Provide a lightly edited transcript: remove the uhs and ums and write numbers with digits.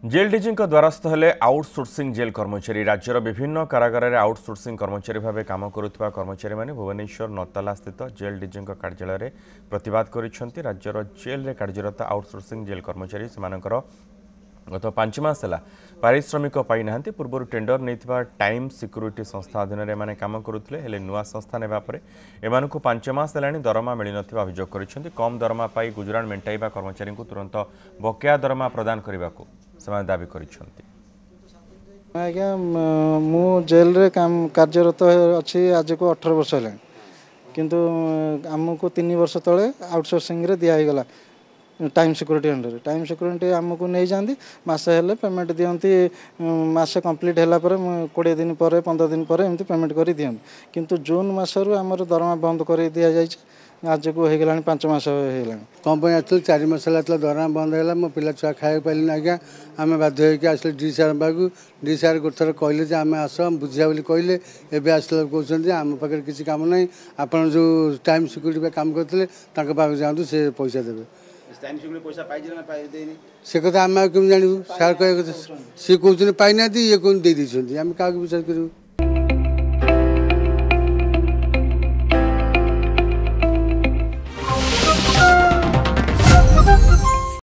Jail DG द्वारस्थ हेले outsourcing jail कर्मचारी राज्यर विभिन्न कारागार में आउटसोर्सिंग कर्मचारी भाव काम करुवा कर्मचारी मैंने भुवनेश्वर नौताला स्थित जेल डीजी कार्यालय में प्रतिवाद कर राज्यर जेल में कार्यरत आउटसोर्सिंग जेल कर्मचारी से गत 5 मास है पारिश्रमिक पाई ना पूर्व टेंडर नहीं टाइम सिक्यूरीटी संस्था अधीन में काम करुले हेले नुआ संस्था नेबापर एम 5 मास है दरमा मिल ना अभियोग कर कम दरमा पाई गुजराण मेटाइबा कर्मचारी को तुरंत बकेया दरमा प्रदान करने को दाबी कर आज्ञा मु जेल रे काम कार्यरत अच्छी आज को 18 वर्ष है किंतु आमको 3 वर्ष तले आउटसोर्सिंग रे दिया गला time security under time security आमको नहीं जाती मसे हेले पेमेंट दियंती मसे कंप्लीट हैला पर 20 दिन पर 15 दिन पर एमती पेमेंट कर दियंती किंतु जून मासरु आमर दरमा बंद कर दिया जायछि आज को हो गला 5 मास होगा कंपनी आसल 4 मास दरमा बंद है मो पिला छुआ खाई पारे आज्ञा आम बाध्य होकर आसल डी सार पाक डी सार गोटे थर कहले आम आस बुझा बोली कहले एवं आसला कहते आम पाखे किसी काम ना आप जो टाइम सिक्यूरीटी काम करते जातु से पैसा देवे से कथा आम जानू सार कह सी कहते पाई ना ये कौन दे आम क्या विश्वास करूँ।